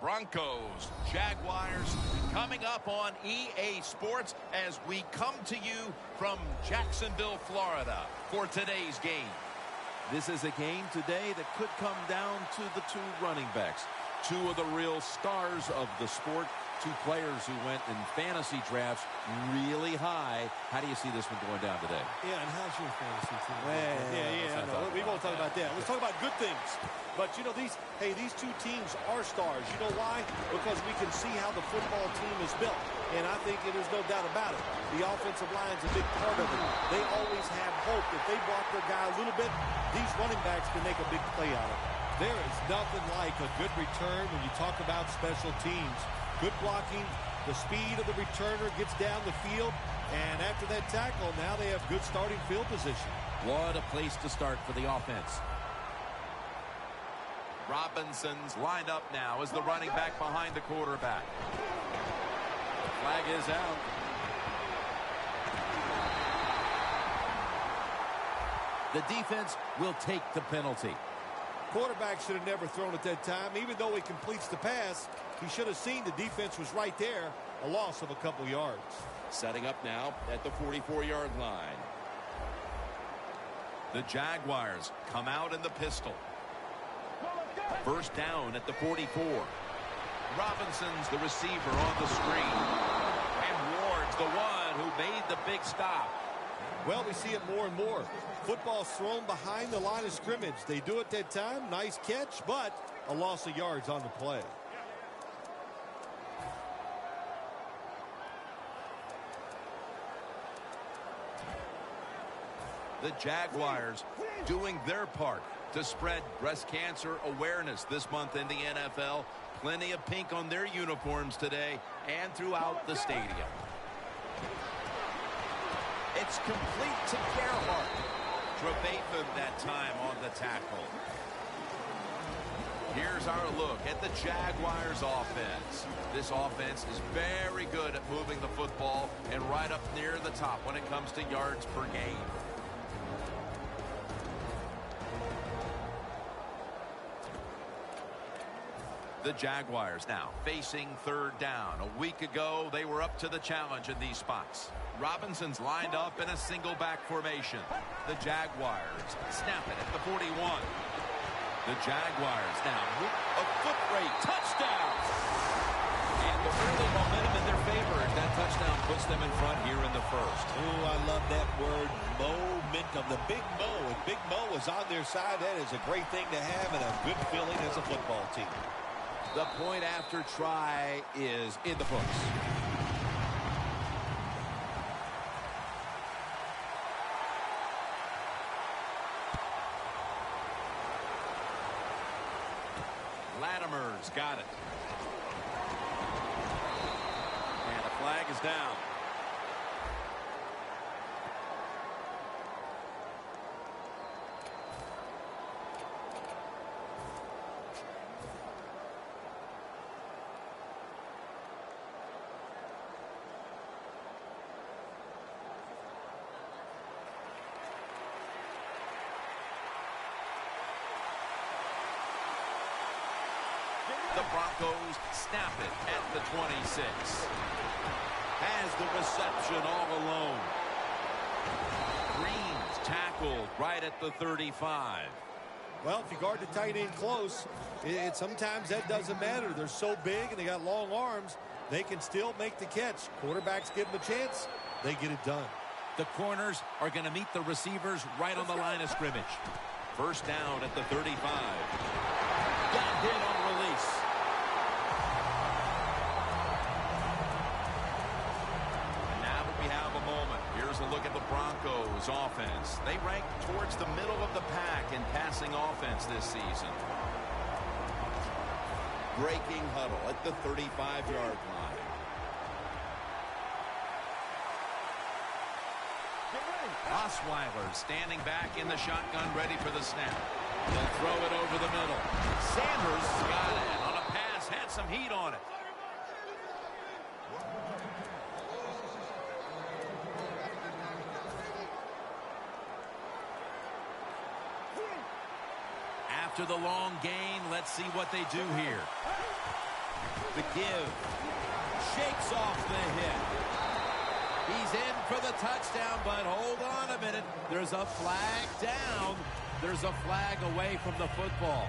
Broncos, Jaguars, coming up on EA Sports as we come to you from Jacksonville, Florida for today's game. This is a game today that could come down to the two running backs. Two of the real stars of the sport. Two players who went in fantasy drafts really high. How do you see this one going down today? Yeah, and how's your fantasy team? Yeah, I know. We won't talk about that. Let's talk about good things. But, you know, these two teams are stars. You know why? Because we can see how the football team is built. And I think there's no doubt about it. The offensive line's a big part of it. They always have hope. If they block their guy a little bit, these running backs can make a big play out of it. There is nothing like a good return when you talk about special teams. Good blocking, the speed of the returner gets down the field, and after that tackle, now they have good starting field position. What a place to start for the offense. Robinson's lined up now as the running back behind the quarterback. Flag is out. The defense will take the penalty. Quarterback should have never thrown at that time. Even though he completes the pass, he should have seen the defense was right there. A loss of a couple yards. Setting up now at the 44-yard line. The Jaguars come out in the pistol. First down at the 44. Robinson's the receiver on the screen. And Ward's the one who made the big stop. Well, we see it more and more. Football's thrown behind the line of scrimmage. They do it that time. Nice catch, but a loss of yards on the play. The Jaguars doing their part to spread breast cancer awareness this month in the NFL. Plenty of pink on their uniforms today and throughout the stadium. It's complete to Gerhardt. Trevathan that time on the tackle. Here's our look at the Jaguars offense. This offense is very good at moving the football and right up near the top when it comes to yards per game. The Jaguars now facing third down. A week ago, they were up to the challenge in these spots. Robinson's lined up in a single back formation. The Jaguars snap it at the 41. The Jaguars now a foot rate touchdown. And the early momentum in their favor as that touchdown puts them in front here in the first. Oh, I love that word, momentum. The Big Mo. If Big Mo is on their side, that is a great thing to have and a good feeling as a football team. The point after try is in the books. Latimer's got it. And the flag is down. The Broncos snap it at the 26. Has the reception all alone. Green's tackled right at the 35. Well, if you guard the tight end close, sometimes that doesn't matter. They're so big and they got long arms, they can still make the catch. Quarterbacks give them a chance, they get it done. The corners are going to meet the receivers right on the line of scrimmage. First down at the 35. Got hit on release. And now that we have a moment, here's a look at the Broncos offense. They rank towards the middle of the pack in passing offense this season. Breaking huddle at the 35-yard line. Osweiler standing back in the shotgun, ready for the snap. They'll throw it over the middle. Sanders got it on a pass, had some heat on it. After the long gain, let's see what they do here. The give. Shakes off the hit. He's in for the touchdown, but hold on a minute. There's a flag down. There's a flag away from the football.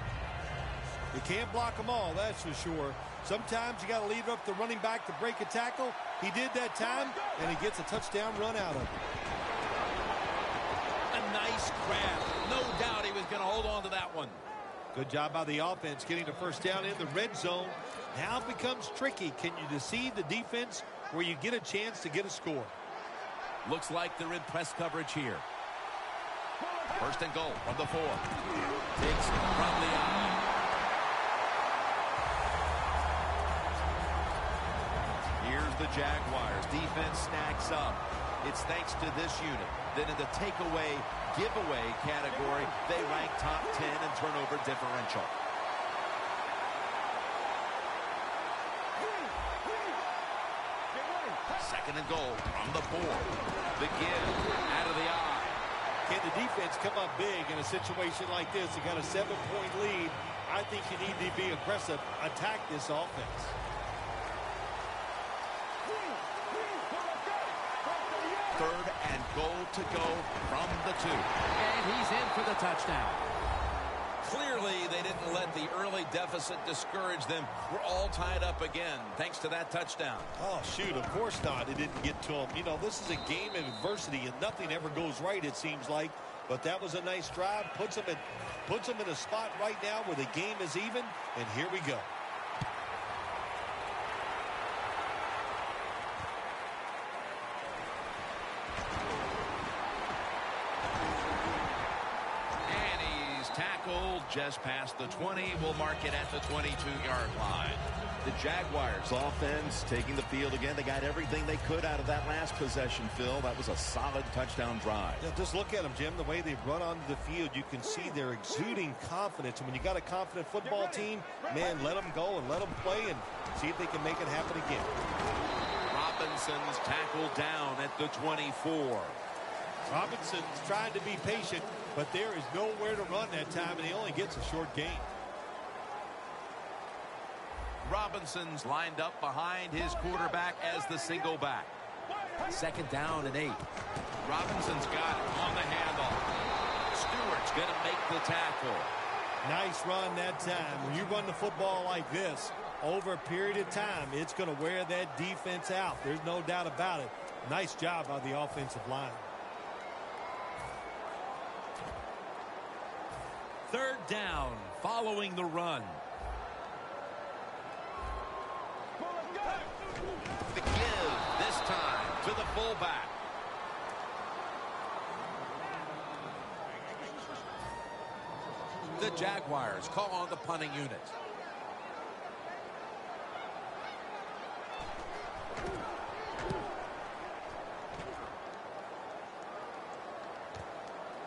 You can't block them all, that's for sure. Sometimes you got to leave it up to the running back to break a tackle. He did that time, and he gets a touchdown run out of it. A nice grab. No doubt he was going to hold on to that one. Good job by the offense getting the first down in the red zone. Now it becomes tricky. Can you deceive the defense where you get a chance to get a score? Looks like they're in press coverage here. First and goal from the 4. Takes it from the eye. Here's the Jaguars. Defense stacks up. It's thanks to this unit that in the takeaway, giveaway category, they rank top 10 in turnover differential. Second and goal from the 4. The give out of the eye. Can the defense come up big in a situation like this? You got a 7-point lead. I think you need to be aggressive. Attack this offense. Third and goal to go from the 2. And he's in for the touchdown. Clearly, they didn't let the early deficit discourage them. We're all tied up again, thanks to that touchdown. Oh, shoot, of course not. It didn't get to him. You know, this is a game of adversity, and nothing ever goes right, it seems like. But that was a nice drive. Puts them in a spot right now where the game is even, and here we go. Tackled just past the 20. We'll mark it at the 22-yard line. The Jaguars offense taking the field again. They got everything they could out of that last possession, Phil. That was a solid touchdown drive. Yeah, just look at them, Jim. The way they run onto the field, you can see they're exuding confidence. And when you got a confident football team, man, let them go and let them play and see if they can make it happen again. Robinson's tackled down at the 24. Robinson's trying to be patient, but there is nowhere to run that time, and he only gets a short gain. Robinson's lined up behind his quarterback as the single back. Second down and 8. Robinson's got it on the handoff. Stewart's going to make the tackle. Nice run that time. When you run the football like this, over a period of time, it's going to wear that defense out. There's no doubt about it. Nice job by the offensive line. Third down, following the run. The give this time to the fullback. The Jaguars call on the punting unit.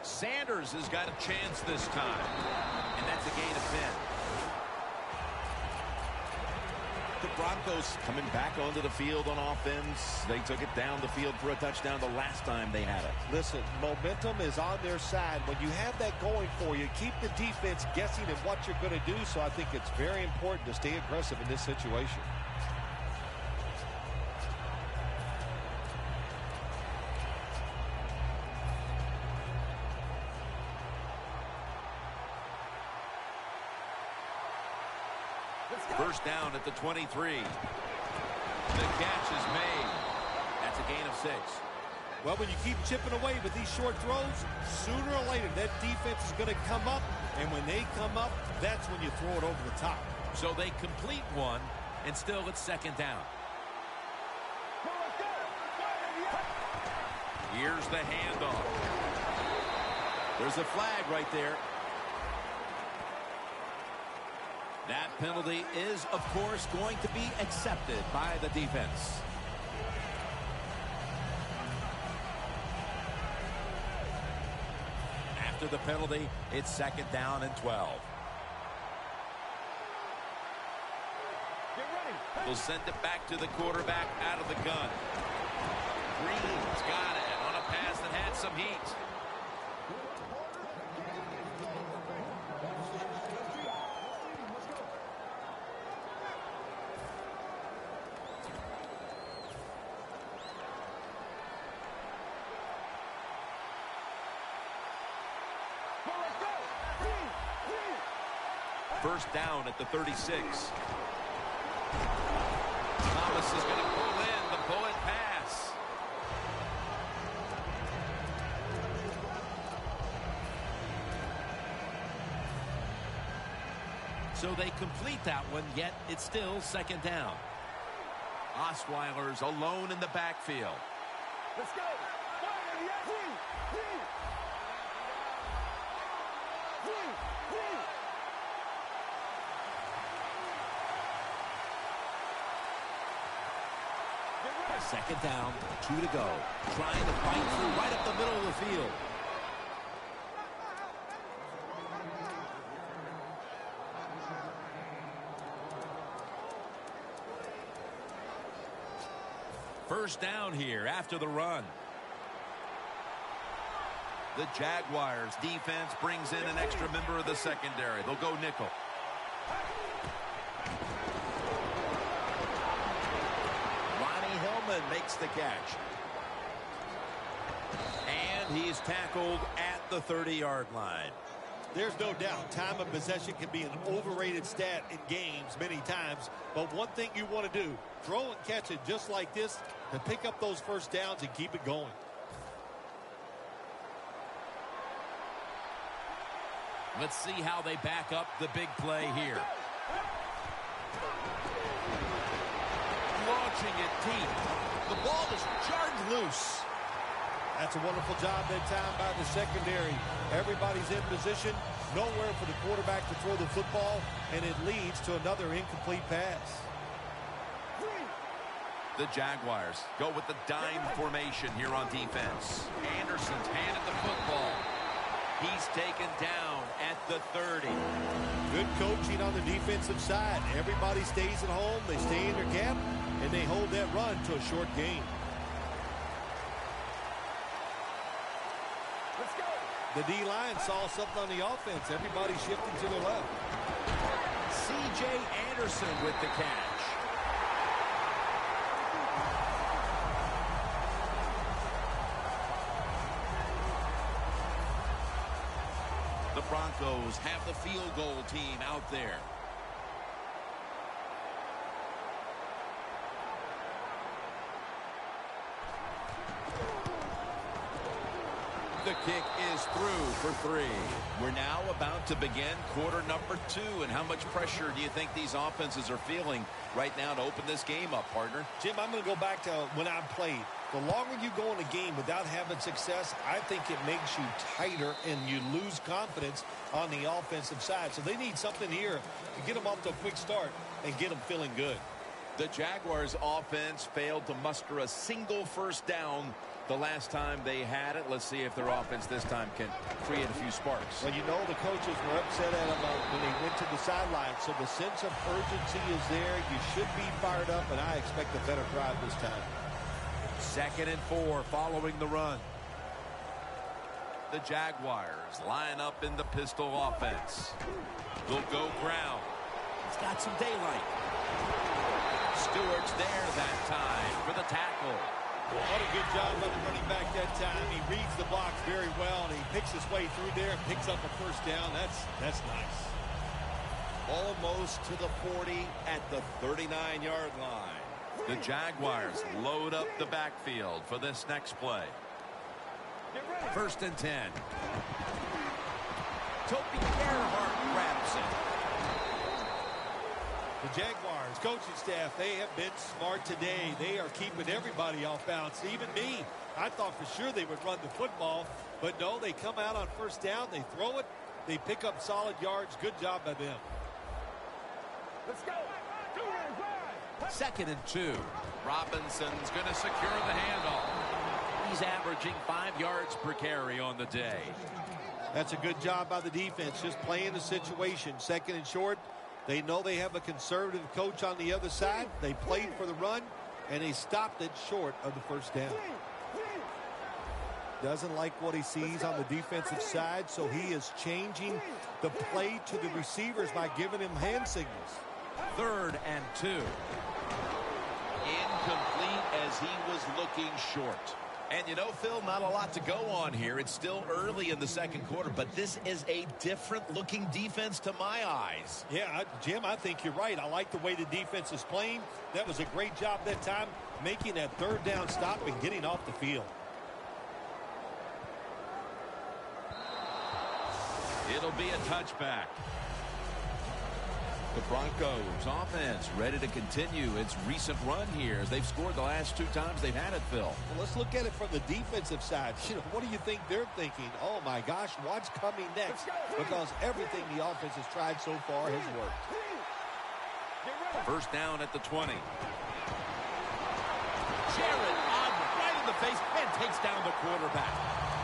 Sanders has got a chance this time, and that's a gain of 10. The Broncos coming back onto the field on offense. They took it down the field for a touchdown the last time they had it. Listen, momentum is on their side. When you have that going for you, keep the defense guessing at what you're going to do. So I think it's very important to stay aggressive in this situation. First down at the 23. The catch is made. That's a gain of 6. Well, when you keep chipping away with these short throws, sooner or later that defense is going to come up, and when they come up, that's when you throw it over the top. So they complete one, and still it's second down. Here's the handoff. There's a flag right there. That penalty is, of course, going to be accepted by the defense. After the penalty, it's second down and 12. They'll send it back to the quarterback out of the gun. Green's got it on a pass that had some heat. First down at the 36. Thomas is going to pull in the bullet pass. So they complete that one, yet it's still second down. Osweiler's alone in the backfield. Let's go. Second down, 2 to go. Trying to fight through right up the middle of the field. First down here after the run. The Jaguars defense brings in an extra member of the secondary. They'll go nickel. Makes the catch. And he's tackled at the 30-yard line. There's no doubt time of possession can be an overrated stat in games many times. But one thing you want to do, throw and catch it just like this to pick up those first downs and keep it going. Let's see how they back up the big play here. Launching it deep. The ball is jarred loose. That's a wonderful job that time by the secondary. Everybody's in position. Nowhere for the quarterback to throw the football, and it leads to another incomplete pass. The Jaguars go with the dime formation here on defense. Anderson's handed the football. He's taken down at the 30. Good coaching on the defensive side. Everybody stays at home. They stay in their gap, and they hold that run to a short gain. Let's go. The D-line saw something on the offense. Everybody shifting to the left. C.J. Anderson with the catch. The Broncos have the field goal team out there. The kick is through for 3. We're now about to begin quarter number 2. And how much pressure do you think these offenses are feeling right now to open this game up, partner? Jim, I'm going to go back to when I played. The longer you go in a game without having success, I think it makes you tighter and you lose confidence on the offensive side. So they need something here to get them off to a quick start and get them feeling good. The Jaguars offense failed to muster a single first down the last time they had it. Let's see if their offense this time can create a few sparks. Well, you know the coaches were upset at them when they went to the sideline. So the sense of urgency is there. You should be fired up, and I expect a better drive this time. 2nd and 4 following the run. The Jaguars line up in the pistol offense. They'll go ground. He's got some daylight. Stewart's there that time for the tackle. What a good job by the running back that time. He reads the blocks very well, and he picks his way through there and picks up a first down. That's nice. Almost to the 40 at the 39-yard line. The Jaguars load up the backfield for this next play. 1st and 10. Toby Gerhardt grabs it. The Jaguars coaching staff, they have been smart today. They are keeping everybody off balance, even me. I thought for sure they would run the football, but no, they come out on first down, they throw it, they pick up solid yards. Good job by them. Let's go. 2nd and 2. Robinson's going to secure the handoff. He's averaging 5 yards per carry on the day. That's a good job by the defense, just playing the situation. 2nd and short. They know they have a conservative coach on the other side. They played for the run, and they stopped it short of the first down. Doesn't like what he sees on the defensive side, so he is changing the play to the receivers by giving him hand signals. 3rd and 2. Incomplete as he was looking short. And you know, Phil, not a lot to go on here. It's still early in the second quarter, but this is a different-looking defense to my eyes. Yeah, Jim, I think you're right. I like the way the defense is playing. That was a great job that time, making that third down stop and getting off the field. It'll be a touchback. The Broncos offense ready to continue its recent run here as they've scored the last 2 times they've had it, Phil. Well, let's look at it from the defensive side. What do you think they're thinking? Oh, my gosh, what's coming next? Because everything the offense has tried so far has worked. First down at the 20. Jared Odwin right in the face and takes down the quarterback.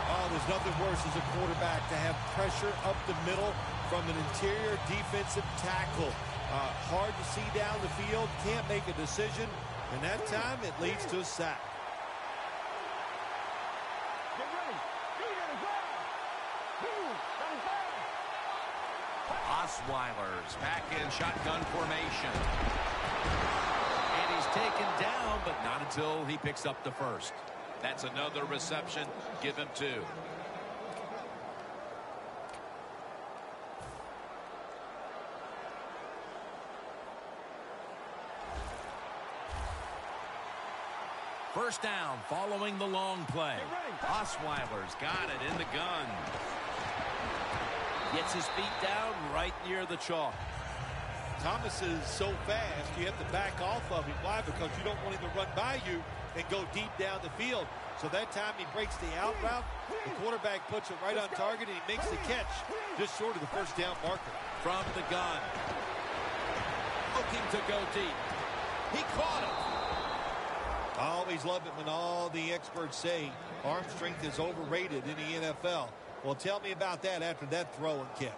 Oh, there's nothing worse as a quarterback to have pressure up the middle from an interior defensive tackle. Hard to see down the field, can't make a decision, and that time it leads to a sack. Osweiler's back in shotgun formation. And he's taken down, but not until he picks up the first. That's another reception. Give him 2. First down following the long play. Osweiler's got it in the gun. Gets his feet down right near the chalk. Thomas is so fast, you have to back off of him. Why? Because you don't want him to run by you and go deep down the field. So that time he breaks the out route. The quarterback puts it right on target, and he makes the catch just short of the first down marker. From the gun. Looking to go deep. He caught it. I always love it when all the experts say arm strength is overrated in the NFL. Well, tell me about that after that throw and catch.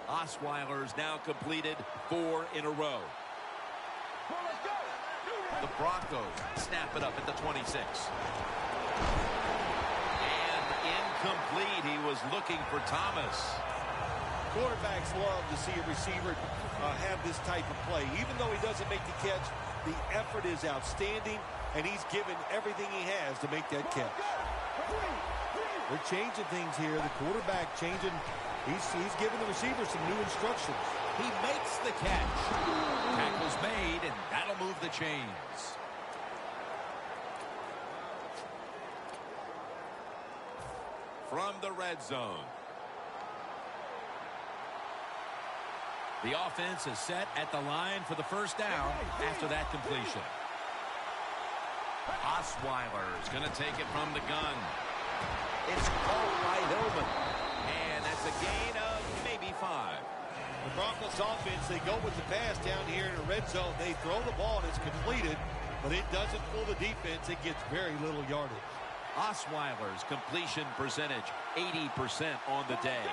Osweiler's now completed 4 in a row. The Broncos snap it up at the 26. And incomplete. He was looking for Thomas. Quarterbacks love to see a receiver have this type of play. Even though he doesn't make the catch, the effort is outstanding, and he's given everything he has to make that catch. They're changing things here. The quarterback changing. He's giving the receiver some new instructions. He makes the catch. Tackle's made, and that'll move the chains. From the red zone. The offense is set at the line for the first down after that completion. Osweiler's going to take it from the gun. It's called by Hillman. And that's a gain of maybe 5. The Broncos offense, they go with the pass down here in the red zone. They throw the ball and it's completed, but it doesn't fool the defense. It gets very little yardage. Osweiler's completion percentage, 80% on the day.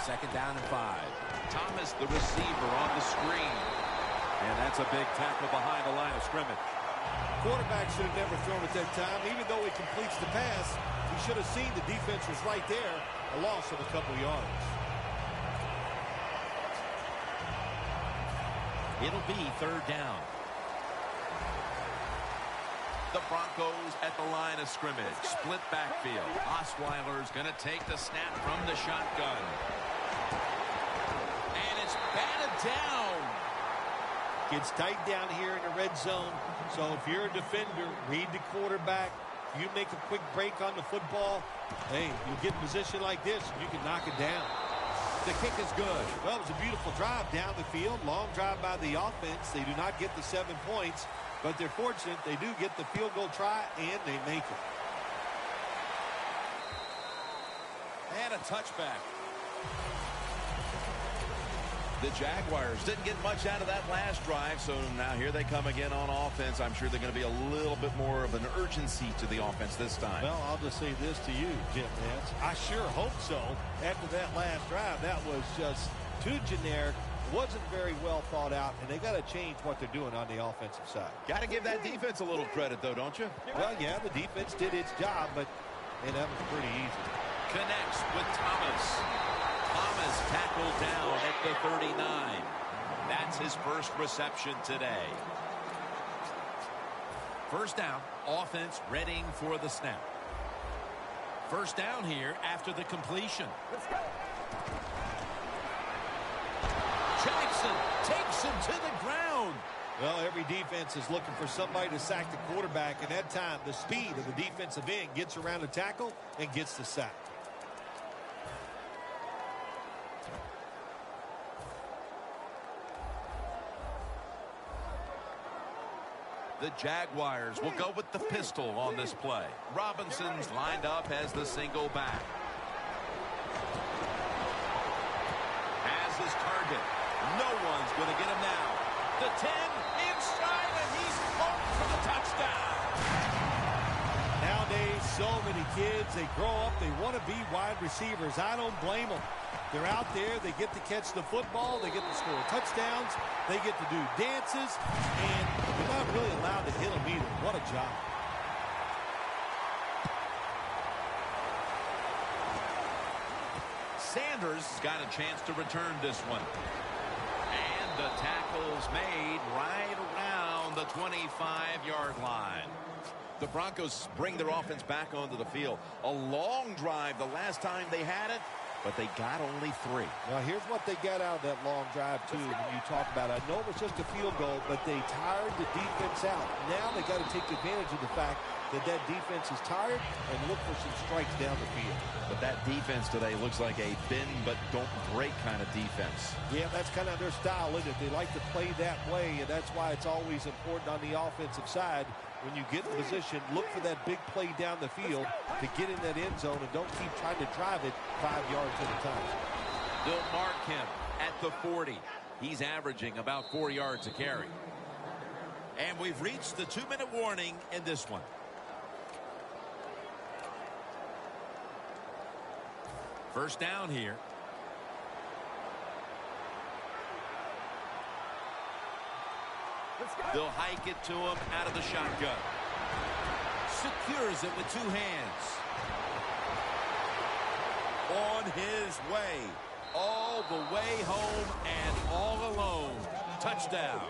Second down and 5. Thomas, the receiver, on the screen. And that's a big tackle behind the line of scrimmage. Quarterback should have never thrown at that time. Even though he completes the pass, he should have seen the defense was right there. A loss of a couple yards. It'll be third down. The Broncos at the line of scrimmage. Split backfield. Osweiler's going to take the snap from the shotgun. And it's batted down. Gets tight down here in the red zone. So if you're a defender, read the quarterback. You make a quick break on the football. Hey, you get in position like this, you can knock it down. The kick is good. Well, it was a beautiful drive down the field. Long drive by the offense. They do not get the 7 points, but they're fortunate. They do get the field goal try, and they make it. And a touchback. The Jaguars didn't get much out of that last drive, so now here they come again on offense. I'm sure they're going to be a little bit more of an urgency to the offense this time. Well, I'll just say this to you, Jim Nance. I sure hope so. After that last drive, that was just too generic. Wasn't very well thought out, and they got to change what they're doing on the offensive side. Got to give that defense a little credit, though, don't you? Well, yeah, the defense did its job, but that was pretty easy. Connects with Thomas. Thomas tackled down at the 39. That's his first reception today. First down, offense readying for the snap. First down here after the completion. Let's go. Jackson takes him to the ground. Well, every defense is looking for somebody to sack the quarterback, and that time the speed of the defensive end gets around the tackle and gets the sack. The Jaguars will go with the pistol on this play. Robinson's lined up as the single back. Has his target. No one's going to get him now. The 10 inside, and he's home for the touchdown. Nowadays, so many kids, they grow up, they want to be wide receivers. I don't blame them. They're out there, they get to catch the football, they get to score touchdowns, they get to do dances, and they're not really allowed to hit them either. What a job. Sanders got a chance to return this one. And the tackle's made right around the 25-yard line. The Broncos bring their offense back onto the field. A long drive the last time they had it, but they got only 3. Now, here's what they got out of that long drive, too, when you talk about it. I know it was just a field goal, but they tired the defense out. Now they got to take advantage of the fact that that defense is tired and look for some strikes down the field. But that defense today looks like a bend but don't break kind of defense. Yeah, that's kind of their style, isn't it? They like to play that way, and that's why it's always important on the offensive side. When you get in position, look for that big play down the field to get in that end zone and don't keep trying to drive it 5 yards at a time. They'll mark him at the 40. He's averaging about 4 yards a carry. And we've reached the 2-minute warning in this one. First down here. Let's go. They'll hike it to him out of the shotgun. Secures it with 2 hands. On his way. All the way home and all alone. Touchdown.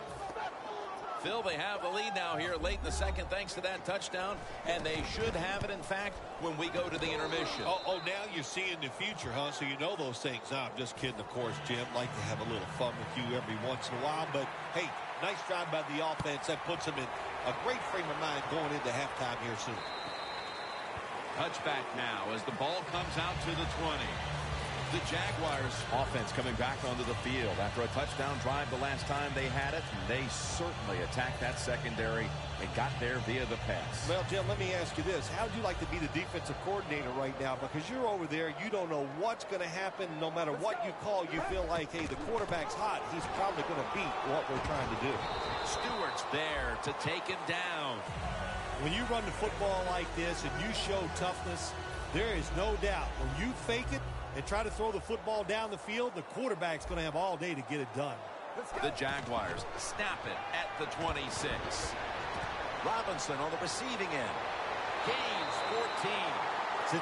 Phil, they have the lead now here late in the second thanks to that touchdown, and they should have it, in fact, when we go to the intermission. Oh, now you're seeing the future, huh? So you know those things. No, I'm just kidding, of course, Jim. Like to have a little fun with you every once in a while. But, hey, nice drive by the offense. That puts them in a great frame of mind going into halftime here soon. Touchback now as the ball comes out to the 20. The Jaguars Offense coming back onto the field after a touchdown drive the last time they had it. They certainly attacked that secondary and got there via the pass. Well, Jim, let me ask you this. How would you like to be the defensive coordinator right now? Because you're over there, you don't know what's going to happen. No matter what you call, you feel like, hey, the quarterback's hot. He's probably going to beat what we're trying to do. Stewart's there to take him down. When you run the football like this and you show toughness, there is no doubt when you fake it and try to throw the football down the field, the quarterback's going to have all day to get it done. The Jaguars snap it at the 26. Robinson on the receiving end. Gains 14.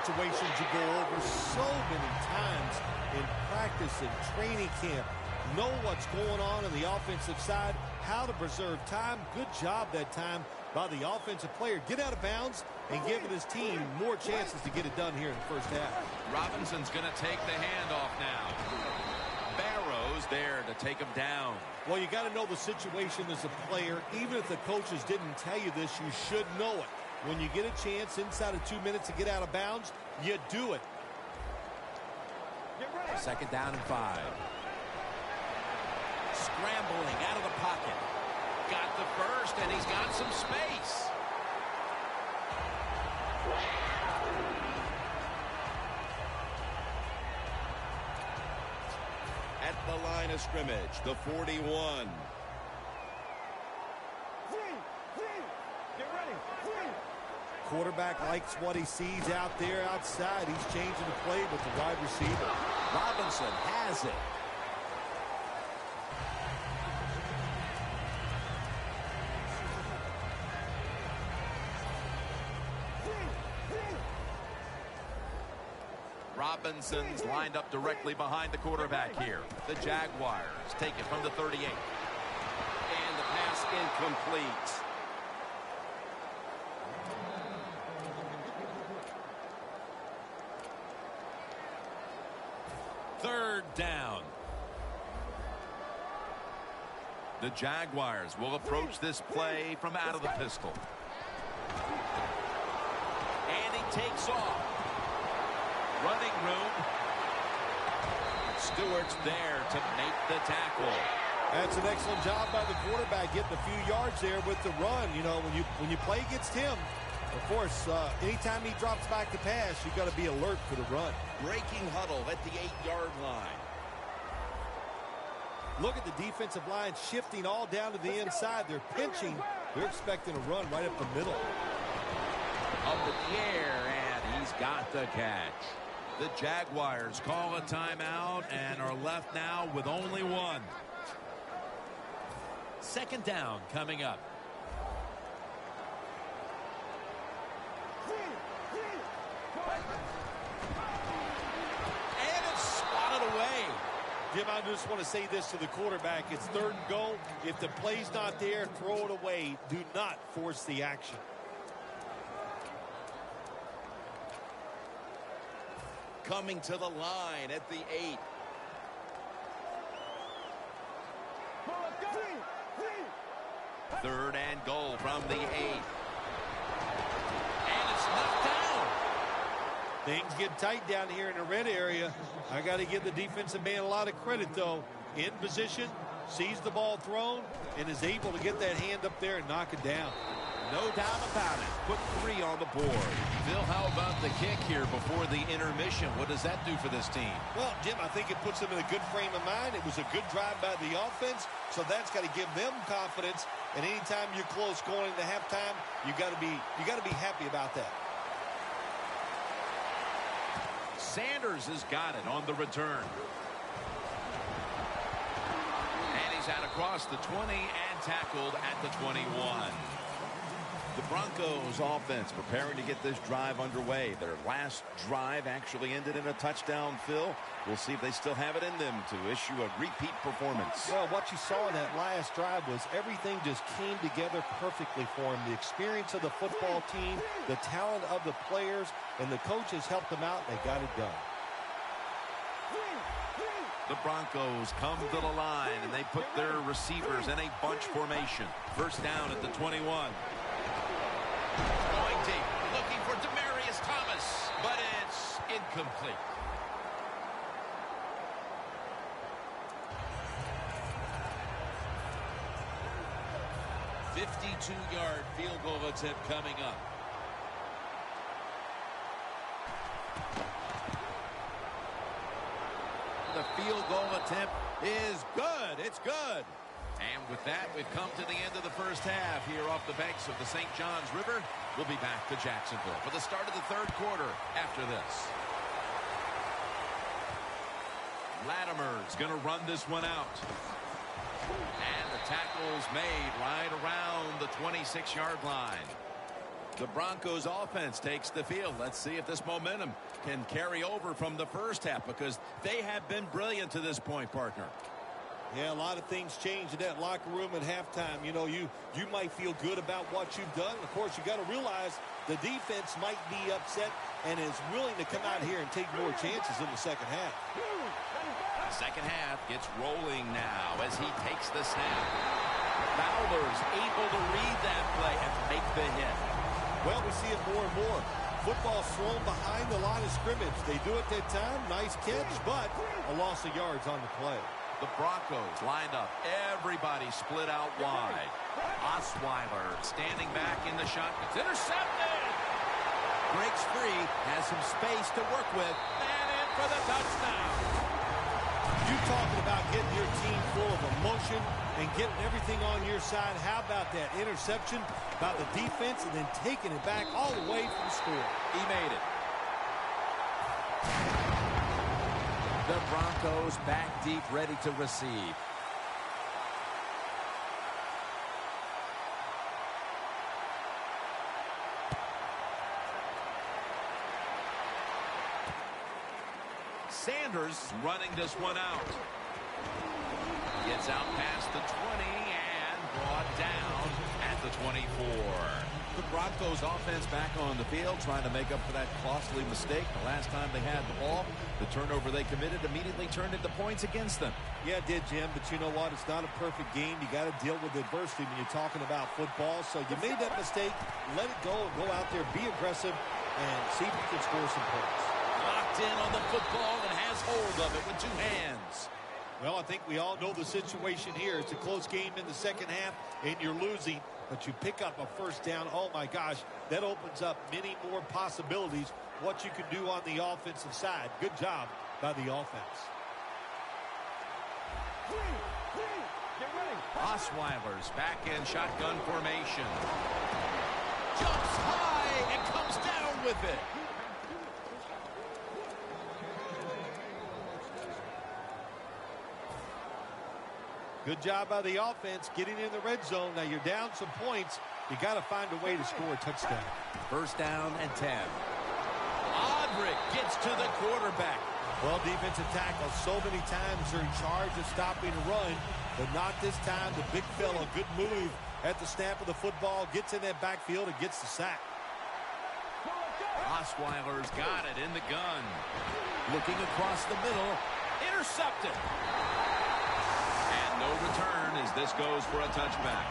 Situations you go over so many times in practice and training camp. Know what's going on the offensive side, how to preserve time. Good job that time by the offensive player. Get out of bounds and giving his team more chances to get it done here in the first half. Robinson's going to take the handoff now. Barrows there to take him down. Well, you got to know the situation as a player. Even if the coaches didn't tell you this, you should know it. When you get a chance inside of 2 minutes to get out of bounds, you do it. Second down and 5. Scrambling out of the pocket. Got the first, and he's got some space. At the line of scrimmage, the 41. Get ready. Quarterback likes what he sees out there outside. He's changing the play with the wide receiver. Robinson has it. Robinson's lined up directly behind the quarterback here. The Jaguars take it from the 38. And the pass incomplete. Third down. The Jaguars will approach this play from out of the pistol. And he takes off. Running room. Stewart's there to make the tackle. That's an excellent job by the quarterback, getting a few yards there with the run. You know, when you play against him, of course, anytime he drops back to pass, you've got to be alert for the run. Breaking huddle at the 8-yard line. Look at the defensive line shifting all down to the inside. They're pinching. They're expecting a run right up the middle. Up in the air, and he's got the catch. The Jaguars call a timeout and are left now with only one. Second down coming up. And it's swatted away. Jim, I just want to say this to the quarterback. It's third and goal. If the play's not there, throw it away. Do not force the action. Coming to the line at the 8. Third and goal from the 8. And it's knocked down. Things get tight down here in the red area. I got to give the defensive man a lot of credit, though. In position, sees the ball thrown, and is able to get that hand up there and knock it down. No doubt about it. Put 3 on the board. Phil, how about the kick here before the intermission? What does that do for this team? Well, Jim, I think it puts them in a good frame of mind. It was a good drive by the offense, so that's got to give them confidence. And anytime you're close going into halftime, you got to be happy about that. Sanders has got it on the return. And he's out across the 20 and tackled at the 21. The Broncos offense preparing to get this drive underway. Their last drive actually ended in a touchdown, Phil. We'll see if they still have it in them to issue a repeat performance. Well, what you saw in that last drive was everything just came together perfectly for them. The experience of the football team, the talent of the players, and the coaches helped them out. They got it done. The Broncos come to the line, and they put their receivers in a bunch formation. First down at the 21. Going deep, looking for Demaryius Thomas, but it's incomplete. A 52-yard field goal attempt coming up. The field goal attempt is good. It's good. And with that, we've come to the end of the first half here off the banks of the St. Johns River. We'll be back to Jacksonville for the start of the third quarter after this. Latimer's going to run this one out. And the tackle's made right around the 26-yard line. The Broncos offense takes the field. Let's see if this momentum can carry over from the first half, because they have been brilliant to this point, partner. Yeah, a lot of things changed in that locker room at halftime. You know, you might feel good about what you've done. Of course, you got to realize the defense might be upset and is willing to come out here and take more chances in the second half. The second half gets rolling now as he takes the snap. Fowler's able to read that play and make the hit. Well, we see it more and more. Football thrown behind the line of scrimmage. They do it that time. Nice catch, but a loss of yards on the play. The Broncos lined up. Everybody split out wide. Osweiler standing back in the shot. It's intercepted. Breaks free. Has some space to work with. And in for the touchdown. You talking about getting your team full of emotion and getting everything on your side. How about that interception, about the defense, and then taking it back all the way from the score. He made it. The Broncos back deep, ready to receive. Sanders running this one out. Gets out past the 20 and brought down at the 24. The Broncos offense back on the field trying to make up for that costly mistake. The last time they had the ball, the turnover they committed immediately turned into points against them. Yeah, it did, Jim, but you know what? It's not a perfect game. You got to deal with adversity when you're talking about football. So you made that mistake. Let it go and go out there, be aggressive, and see if you can score some points. Locked in on the football and has hold of it with two hands. Well, I think we all know the situation here. It's a close game in the second half, and you're losing, but you pick up a first down. Oh, my gosh, that opens up many more possibilities, what you can do on the offensive side. Good job by the offense. Get ready. Osweiler's back in shotgun formation. Jumps high and comes down with it. Good job by the offense getting in the red zone. Now you're down some points. You got to find a way to score a touchdown. First down and 10. Odrick gets to the quarterback. Well, defensive tackle so many times they're in charge of stopping a run, but not this time. The big fella, good move at the snap of the football, gets in that backfield and gets the sack. Osweiler's got it in the gun. Looking across the middle. Intercepted. And no return as this goes for a touchback.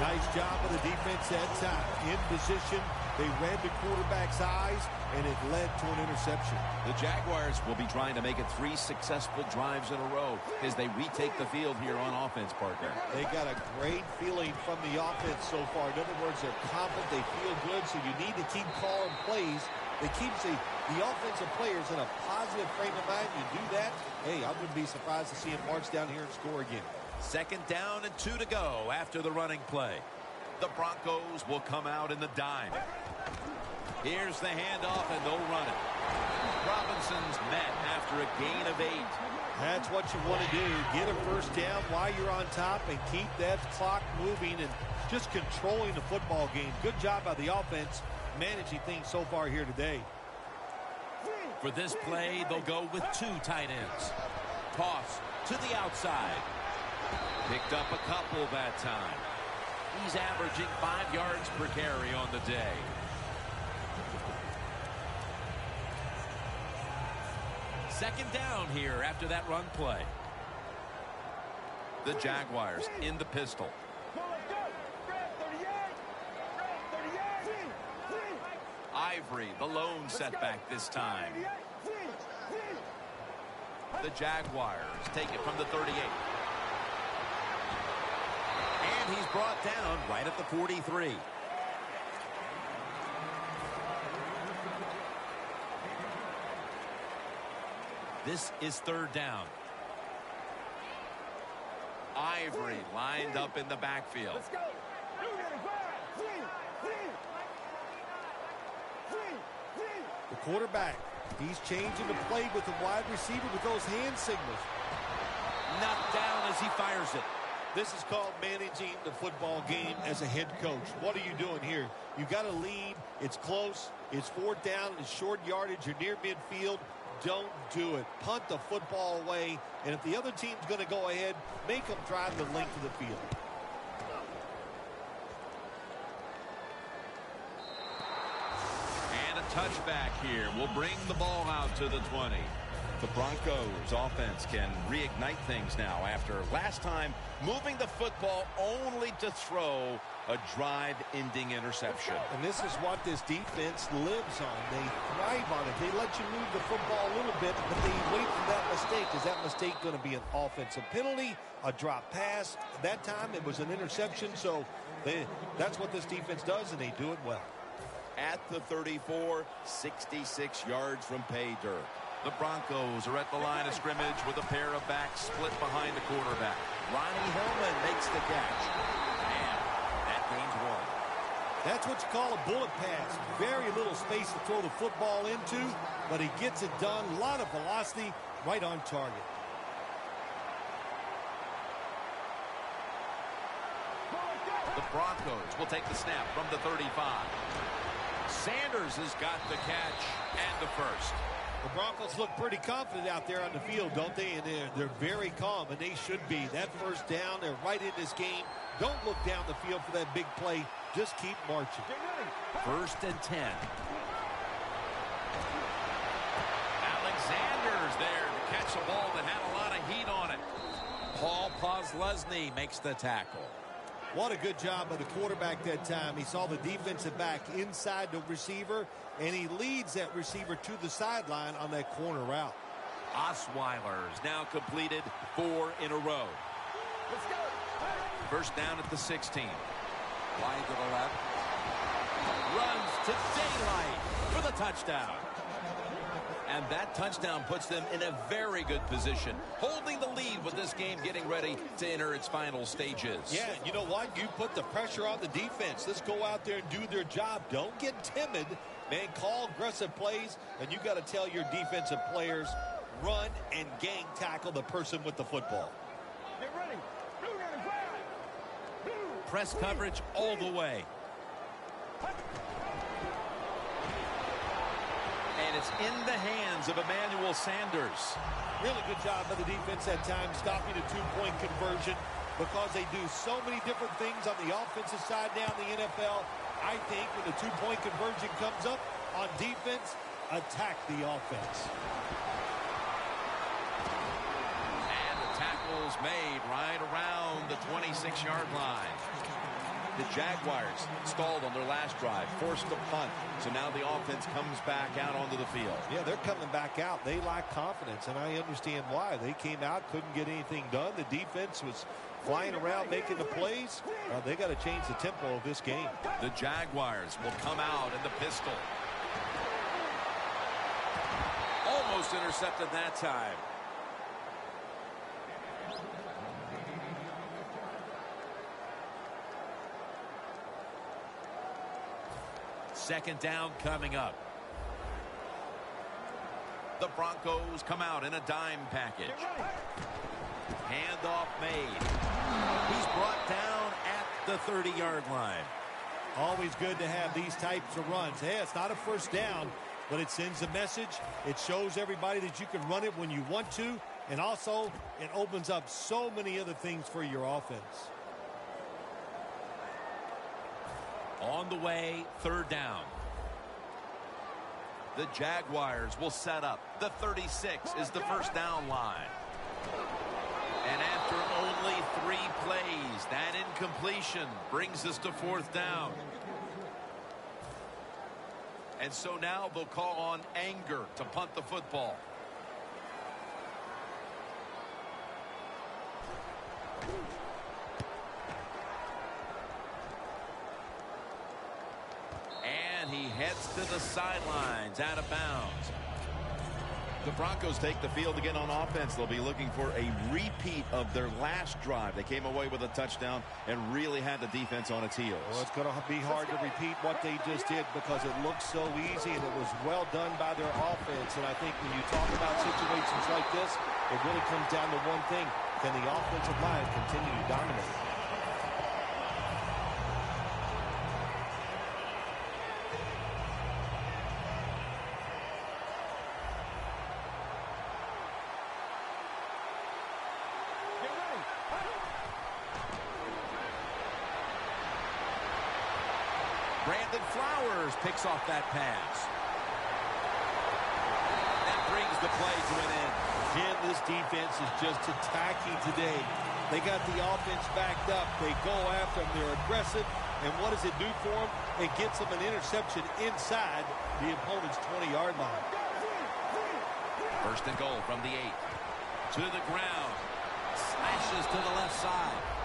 Nice job of the defense that time. In position, they read the quarterback's eyes, and it led to an interception. The Jaguars will be trying to make it 3 successful drives in a row as they retake the field here on offense, partner. They got a great feeling from the offense so far. In other words, they're confident, they feel good, so you need to keep calling plays. It keeps the offensive players in a positive frame of mind. You do that, hey, I wouldn't be surprised to see him march down here and score again. Second down and 2 to go after the running play. The Broncos will come out in the dime. Here's the handoff, and they'll run it. Robinson's met after a gain of 8. That's what you want to do. Get a first down while you're on top and keep that clock moving and just controlling the football game. Good job by the offense managing things so far here today. For this play, they'll go with 2 tight ends. Toss to the outside. Picked up a couple that time. He's averaging 5 yards per carry on the day. Second down here after that run play. The Jaguars in the pistol. Ivory, the lone setback this time. The Jaguars take it from the 38. And he's brought down right at the 43. This is third down. Ivory lined up in the backfield. Let's go. The quarterback, he's changing the play with the wide receiver with those hand signals. Knocked down as he fires it. This is called managing the football game as a head coach. What are you doing here? You got to lead. It's close. It's fourth down. It's short yardage. You're near midfield. Don't do it. Punt the football away. And if the other team's going to go ahead, make them drive the length of the field. And a touchback here will bring the ball out to the 20. The Broncos offense can reignite things now after last time moving the football only to throw a drive-ending interception. And this is what this defense lives on. They thrive on it. They let you move the football a little bit, but they wait for that mistake. Is that mistake going to be an offensive penalty, a drop pass? That time it was an interception, so that's what this defense does, and they do it well. At the 34, 66 yards from pay dirt. The Broncos are at the line of scrimmage with a pair of backs split behind the quarterback. Ronnie Hillman makes the catch. And that gains 1. That's what you call a bullet pass. Very little space to throw the football into, but he gets it done. A lot of velocity, right on target. The Broncos will take the snap from the 35. Sanders has got the catch and the first. The Broncos look pretty confident out there on the field, don't they? And they're very calm, and they should be. That first down, they're right in this game. Don't look down the field for that big play. Just keep marching. 1st and 10. Alexander's there to catch a ball that had a lot of heat on it. Paul Posluszny makes the tackle. What a good job by the quarterback that time. He saw the defensive back inside the receiver, and he leads that receiver to the sideline on that corner route. Osweiler's now completed 4 in a row. Let's go. 1st down at the 16. Wide to the left. Runs to daylight for the touchdown. And that touchdown puts them in a very good position, holding the lead with this game getting ready to enter its final stages. Yeah, you know what? You put the pressure on the defense. Let's go out there and do their job. Don't get timid. Man, call aggressive plays, and you got to tell your defensive players, run and gang tackle the person with the football. Get ready. Blue running flag. Blue. Press coverage all the way. And it's in the hands of Emmanuel Sanders. Really good job by the defense that time, stopping a two-point conversion, because they do so many different things on the offensive side now in the NFL. I think when the two-point conversion comes up on defense, attack the offense. And the tackle's made right around the 26-yard line. The Jaguars stalled on their last drive, forced a punt. So now the offense comes back out onto the field. Yeah, they're coming back out. They lack confidence, and I understand why. They came out, couldn't get anything done. The defense was flying around making the plays. They got to change the tempo of this game. The Jaguars will come out in the pistol. Almost intercepted that time. Second down coming up. The Broncos come out in a dime package. Handoff made. He's brought down at the 30-yard line. Always good to have these types of runs. Hey, it's not a first down, but it sends a message. It shows everybody that you can run it when you want to, and also it opens up so many other things for your offense. On the way, 3rd down. The Jaguars will set up. The 36 is the first down line. And after only 3 plays, that incompletion brings us to 4th down. And so now they'll call on Anger to punt the football. And he heads to the sidelines, out of bounds. The Broncos take the field again on offense. They'll be looking for a repeat of their last drive. They came away with a touchdown and really had the defense on its heels. Well, it's going to be hard to repeat what they just did because it looks so easy and it was well done by their offense. And I think when you talk about situations like this, it really comes down to one thing. Can the offensive line continue to dominate? Brandon Flowers picks off that pass. That brings the play to an end. Jim, this defense is just attacking today. They got the offense backed up. They go after them. They're aggressive. And what does it do for them? It gets them an interception inside the opponent's 20-yard line. 1st and goal from the 8. To the ground. Slashes to the left side.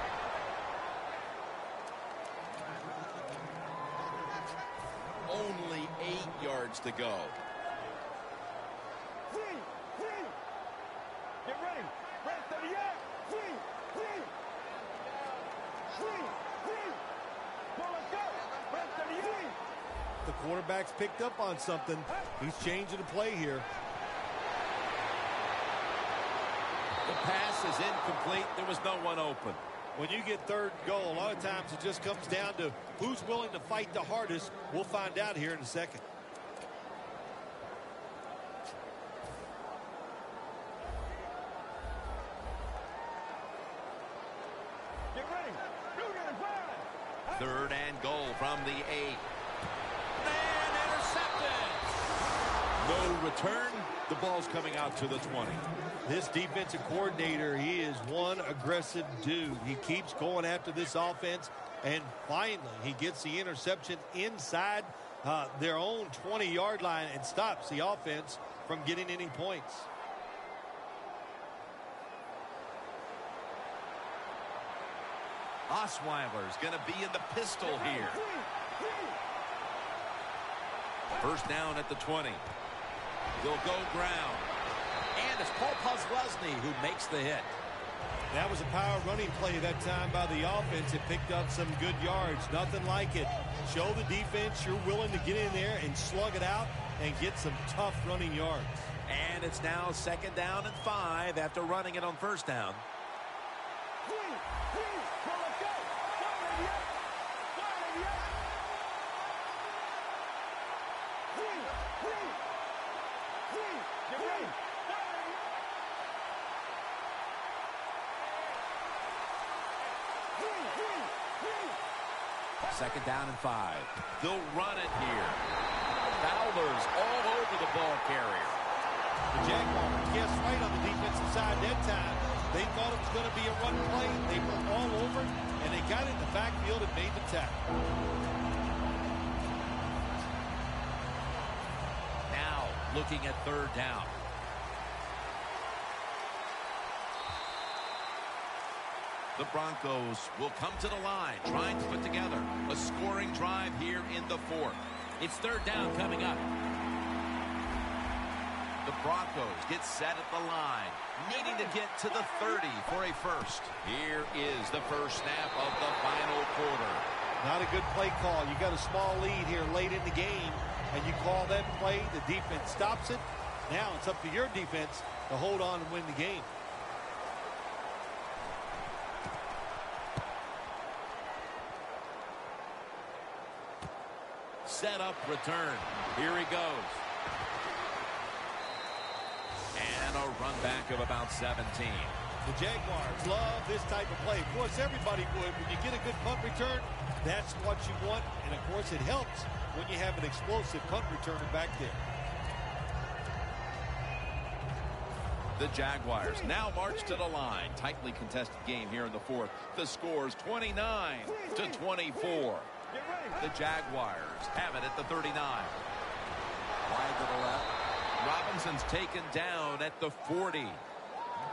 Only 8 yards to go. Get ready. Rest of the year. Well, let's go. Rest of the year. The quarterback's picked up on something. He's changing the play here. The pass is incomplete. There was no one open. When you get 3rd goal, a lot of times it just comes down to who's willing to fight the hardest. We'll find out here in a second. Third and goal from the 8. And intercepted. No return. The ball's coming out to the 20. This defensive coordinator, he is one aggressive dude. He keeps going after this offense, and finally he gets the interception inside their own 20-yard line and stops the offense from getting any points. Osweiler's going to be in the pistol here. First down at the 20. They'll go ground. And it's Paul Postlesny who makes the hit. That was a power running play that time by the offense. It picked up some good yards. Nothing like it. Show the defense you're willing to get in there and slug it out and get some tough running yards. And it's now second down and 5 after running it on first down. Second down and 5. They'll run it here. Fowler's all over the ball carrier. The Jaguars guessed right on the defensive side that time. They thought it was going to be a run play. They were all over it, and they got it in the backfield and made the tackle. Now looking at third down. The Broncos will come to the line, trying to put together a scoring drive here in the 4th. It's third down coming up. The Broncos get set at the line, needing to get to the 30 for a first. Here is the first snap of the final quarter. Not a good play call. You got a small lead here late in the game, and you call that play. The defense stops it. Now it's up to your defense to hold on and win the game. Set up return. Here he goes. And a run back of about 17. The Jaguars love this type of play. Of course, everybody would. When you get a good punt return, that's what you want. And, of course, it helps when you have an explosive punt returner back there. The Jaguars now march to the line. Tightly contested game here in the 4th. The score's 29-24. The Jaguars have it at the 39. Wide to the left. Robinson's taken down at the 40.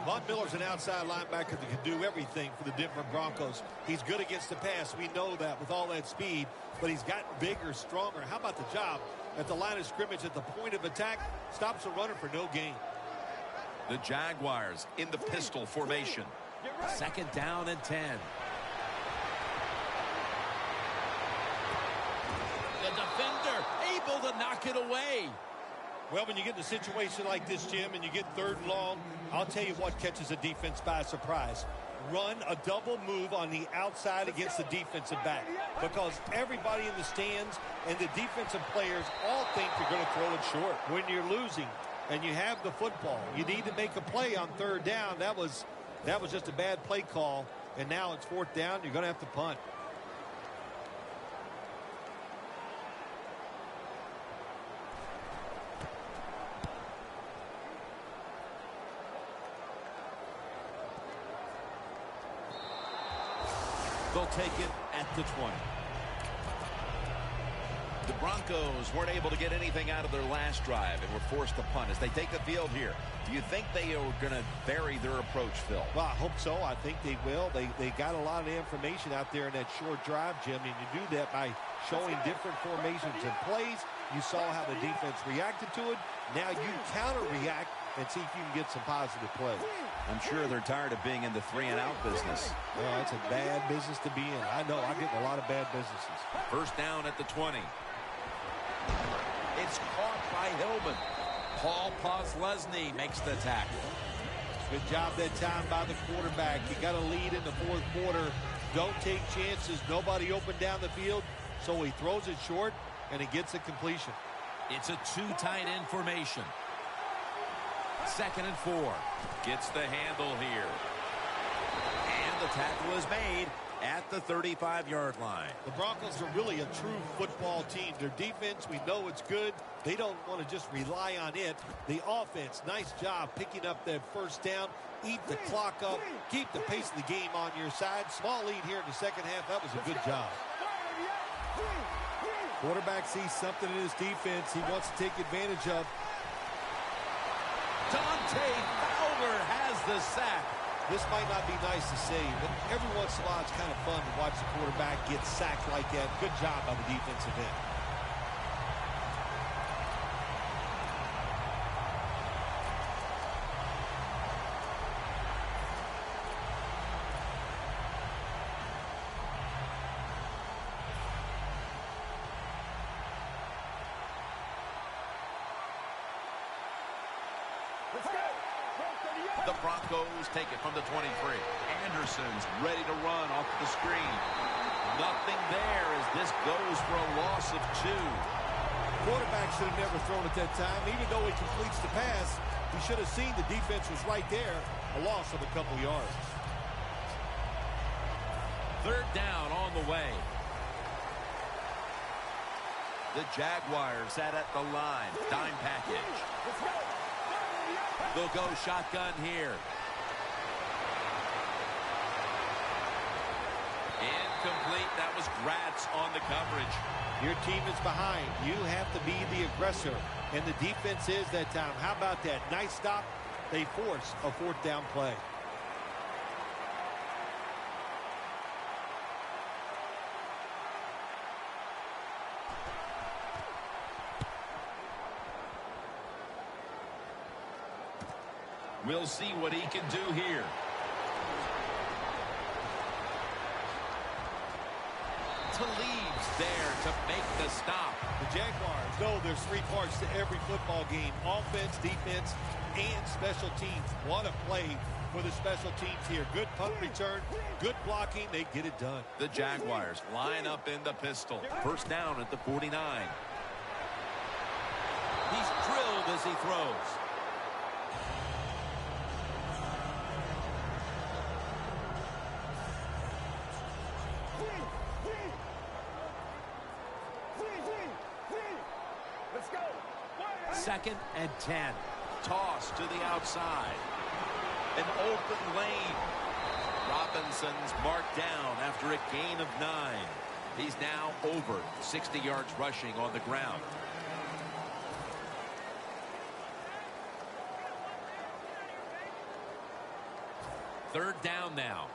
Von Miller's an outside linebacker that can do everything for the Denver Broncos. He's good against the pass. We know that with all that speed, but he's gotten bigger, stronger. How about the job at the line of scrimmage at the point of attack? Stops a runner for no gain. The Jaguars in the pistol formation. Second down and 10. The defender able to knock it away. Well, when you get in a situation like this, Jim, and you get third and long, I'll tell you what catches a defense by surprise. Run a double move on the outside against the defensive back, because everybody in the stands and the defensive players all think you're going to throw it short. When you're losing and you have the football, you need to make a play on third down. That was just a bad play call, and now it's fourth down. You're going to have to punt. They'll take it at the 20. The Broncos weren't able to get anything out of their last drive and were forced to punt as they take the field here. Do you think they are going to vary their approach, Phil? Well, I hope so. I think they will. They got a lot of information out there in that short drive, Jim, and you do that by showing different formations and plays. You saw how the defense reacted to it. Now you counter-react and see if you can get some positive play. I'm sure they're tired of being in the 3-and-out business. Well, that's a bad business to be in. I know. I get in a lot of bad businesses. First down at the 20. It's caught by Hillman. Paul Postlesny makes the tackle. Good job that time by the quarterback. You got a lead in the fourth quarter. Don't take chances. Nobody open down the field. So he throws it short, and he gets a completion. It's a two tight end formation. Second and 4. Gets the handle here. And the tackle is made at the 35-yard line. The Broncos are really a true football team. Their defense, we know it's good. They don't want to just rely on it. The offense, nice job picking up that first down. Eat the clock up. Keep the pace of the game on your side. Small lead here in the second half. That was a good job. Quarterback sees something in his defense he wants to take advantage of. Dante Fowler has the sack. This might not be nice to say, but every once in a while it's kind of fun to watch the quarterback get sacked like that. Good job by the defensive end. The Broncos take it from the 23. Anderson's ready to run off the screen. Nothing there as this goes for a loss of 2. Quarterback should have never thrown it that time. Even though he completes the pass, he should have seen the defense was right there. A loss of a couple yards. 3rd down on the way. The Jaguars sat at the line. Dime package. They'll go shotgun here. Incomplete. That was Gratz on the coverage. Your team is behind. You have to be the aggressor. And the defense is that time. How about that? Nice stop. They force a 4th down play. We'll see what he can do here. Talib's there to make the stop. The Jaguars know there's 3 parts to every football game. Offense, defense, and special teams. What a play for the special teams here. Good punt return, good blocking. They get it done. The Jaguars line up in the pistol. 1st down at the 49. He's drilled as he throws. Second and 10. Toss to the outside. An open lane. Robinson's marked down after a gain of 9. He's now over 60 yards rushing on the ground. Third down now.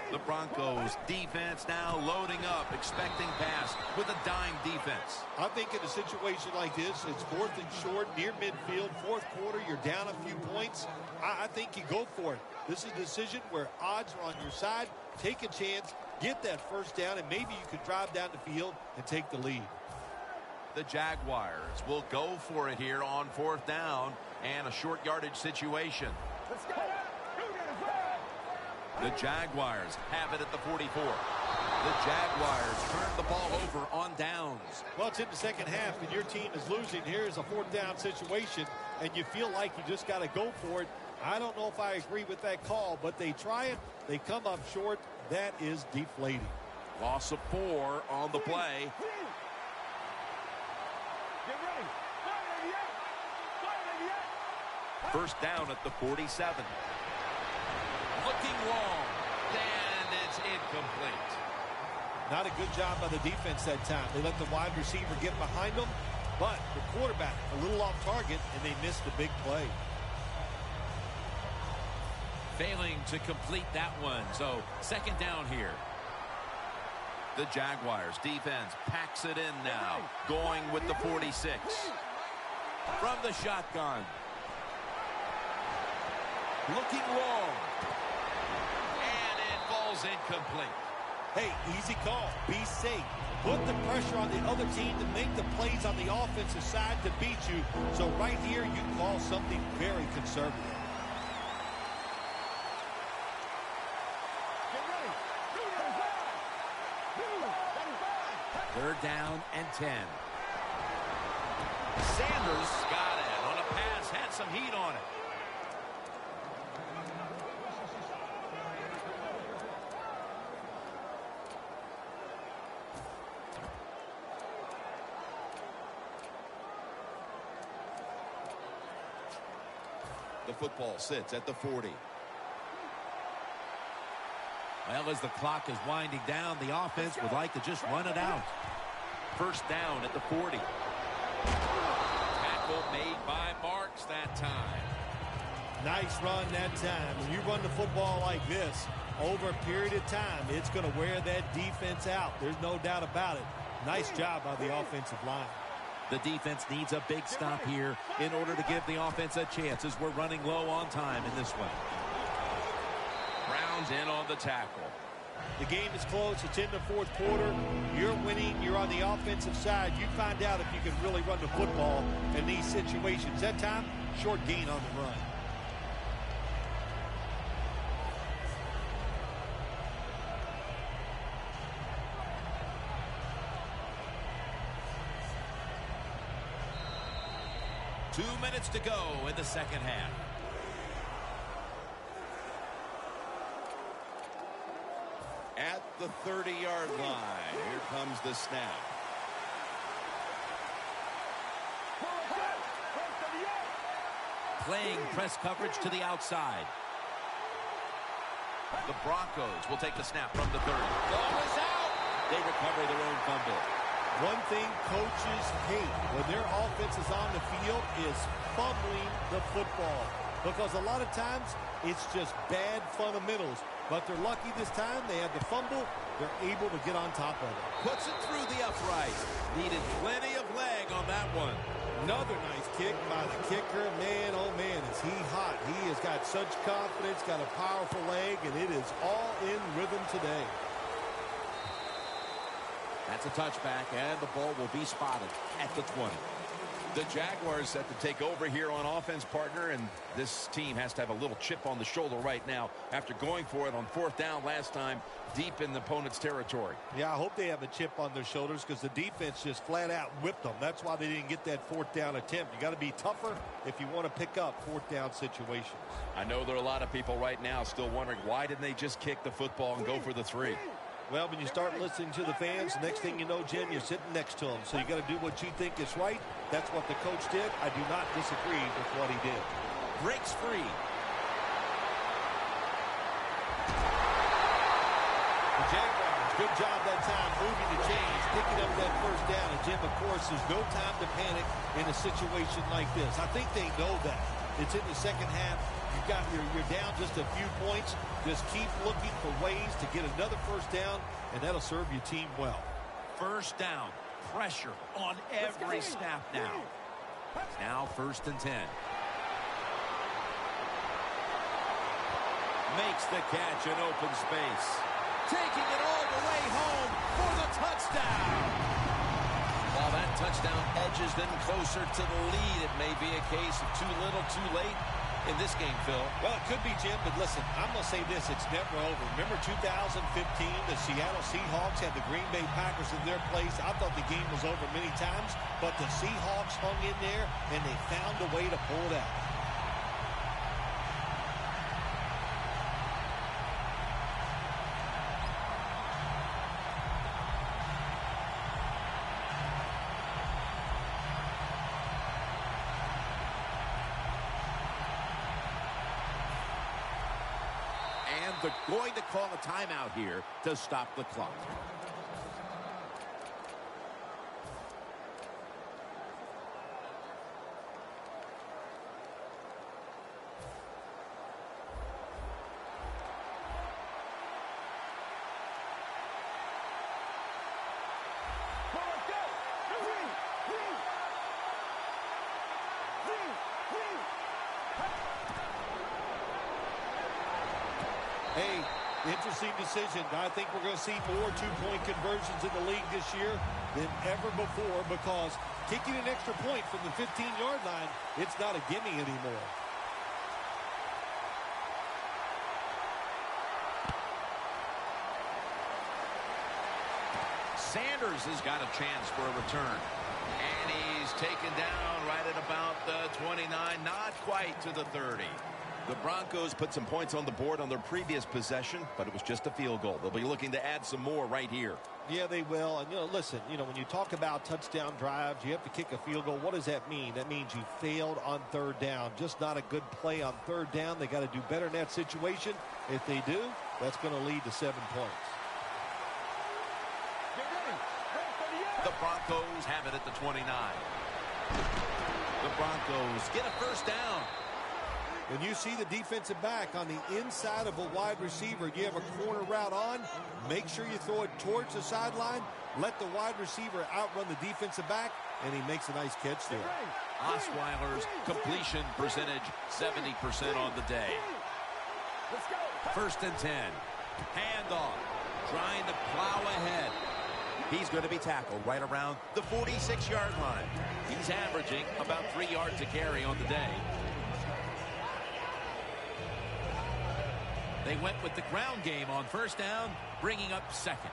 The Broncos defense now loading up, expecting pass with a dime defense. I think in a situation like this, it's 4th and short, near midfield, 4th quarter, you're down a few points. I think you go for it. This is a decision where odds are on your side. Take a chance, get that 1st down, and maybe you can drive down the field and take the lead. The Jaguars will go for it here on 4th down and a short yardage situation. Let's go. The Jaguars have it at the 44. The Jaguars turn the ball over on downs. Well, it's in the second half, and your team is losing. Here's a 4th down situation, and you feel like you just got to go for it. I don't know if I agree with that call, but they try it. They come up short. That is deflating. Loss of 4 on the play. Get ready. First down at the 47. Looking long, and it's incomplete. Not a good job by the defense that time. They let the wide receiver get behind them, but the quarterback a little off target, and they missed the big play. Failing to complete that one, so 2nd down here. The Jaguars defense packs it in now, going with the 46. From the shotgun. Looking long. And it falls incomplete. Hey, easy call. Be safe. Put the pressure on the other team to make the plays on the offensive side to beat you. So right here, you call something very conservative. Get ready. 3rd down and 10. Sanders got it on a pass, had some heat on it. The football sits at the 40. Well, as the clock is winding down, the offense would like to just run it out. First down at the 40. Tackle made by Marks that time. Nice run that time. When you run the football like this, over a period of time, it's going to wear that defense out. There's no doubt about it. Nice job by the offensive line. The defense needs a big stop here in order to give the offense a chance as we're running low on time in this one. Browns in on the tackle. The game is close. It's in the fourth quarter. You're winning. You're on the offensive side. You find out if you can really run the football in these situations. That time, short gain on the run. Two minutes to go in the second half. At the 30-yard line, here comes the snap. Playing press coverage to the outside. The Broncos will take the snap from the 30. Ball is out. They recover their own fumble. One thing coaches hate when their offense is on the field is fumbling the football. Because a lot of times, it's just bad fundamentals. But they're lucky this time. They had the fumble. They're able to get on top of it. Puts it through the upright. Needed plenty of leg on that one. Another nice kick by the kicker. Man, oh man, is he hot. He has got such confidence, got a powerful leg, and it is all in rhythm today. That's a touchback, and the ball will be spotted at the 20. The Jaguars set to take over here on offense, partner, and this team has to have a little chip on the shoulder right now after going for it on fourth down last time deep in the opponent's territory. Yeah, I hope they have a chip on their shoulders because the defense just flat out whipped them. That's why they didn't get that fourth down attempt. You got to be tougher if you want to pick up fourth down situations. I know there are a lot of people right now still wondering why didn't they just kick the football and go for the 3. Well, when you start listening to the fans, next thing you know, Jim, you're sitting next to them. So you got to do what you think is right. That's what the coach did. I do not disagree with what he did. Breaks free. The Jaguars, good job that time moving the chains, picking up that first down. And Jim, of course, there's no time to panic in a situation like this. I think they know that. It's in the second half. You're down just a few points. Just keep looking for ways to get another first down, and that'll serve your team well. First down. Pressure on every snap now. Now first and 10. Makes the catch in open space. Taking it all the way home for the touchdown. While that touchdown edges them closer to the lead, it may be a case of too little, too late in this game, Phil. Well, it could be, Jim, but listen, I'm going to say this. It's never over. Remember 2015, the Seattle Seahawks had the Green Bay Packers in their place. I thought the game was over many times, but the Seahawks hung in there, and they found a way to pull it out. They're going to call a timeout here to stop the clock. Hey, interesting decision. I think we're going to see more two-point conversions in the league this year than ever before because kicking an extra point from the 15-yard line, it's not a gimme anymore. Sanders has got a chance for a return. And he's taken down right at about the 29, not quite to the 30. The Broncos put some points on the board on their previous possession, but it was just a field goal. They'll be looking to add some more right here. Yeah, they will. And, listen, when you talk about touchdown drives, you have to kick a field goal. What does that mean? That means you failed on third down. Just not a good play on third down. They got to do better in that situation. If they do, that's going to lead to 7 points. The Broncos have it at the 29. The Broncos get a first down. When you see the defensive back on the inside of a wide receiver, you have a corner route on, make sure you throw it towards the sideline, let the wide receiver outrun the defensive back, and he makes a nice catch there. Osweiler's completion percentage, 70% on the day. First and 10. Handoff. Trying to plow ahead. He's going to be tackled right around the 46-yard line. He's averaging about 3 yards a carry on the day. They went with the ground game on first down, bringing up second.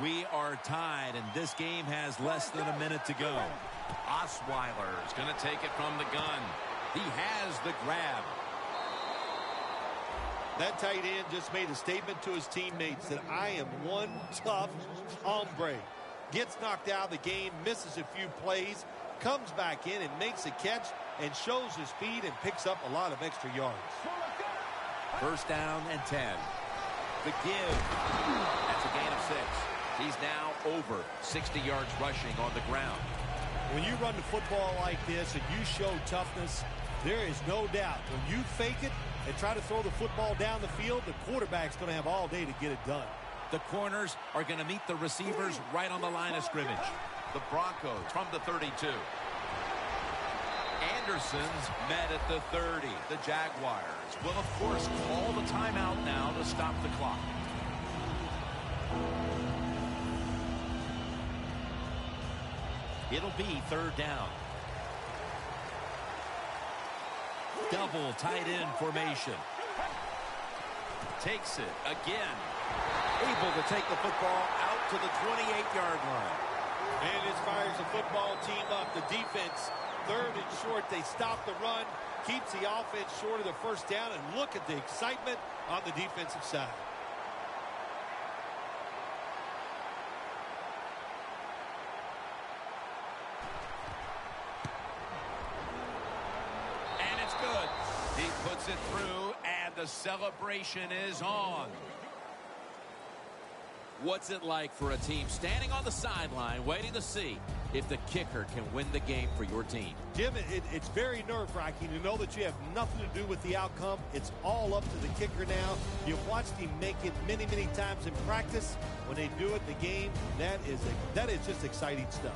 We are tied, and this game has less than a minute to go. Osweiler's going to take it from the gun. He has the grab. That tight end just made a statement to his teammates that I am one tough hombre. Gets knocked out of the game, misses a few plays, comes back in and makes a catch and shows his speed and picks up a lot of extra yards. First down and 10. The give. That's a gain of 6. He's now over 60 yards rushing on the ground. When you run the football like this and you show toughness, there is no doubt when you fake it and try to throw the football down the field, the quarterback's going to have all day to get it done. The corners are going to meet the receivers right on the line of scrimmage. The Broncos from the 32. Anderson's met at the 30. The Jaguars will, of course, call the timeout now to stop the clock. It'll be third down. Double tight end formation. Takes it again. Able to take the football out to the 28-yard line. And this fires the football team up. The defense, third and short, they stop the run, keeps the offense short of the first down, and look at the excitement on the defensive side. And it's good. He puts it through, and the celebration is on. What's it like for a team standing on the sideline waiting to see if the kicker can win the game for your team? Jim, it's very nerve-wracking to know that you have nothing to do with the outcome. It's all up to the kicker now. You've watched him make it many, many times in practice. When they do it in the game, that is just exciting stuff.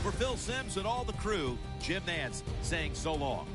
For Phil Simms and all the crew, Jim Nantz saying so long.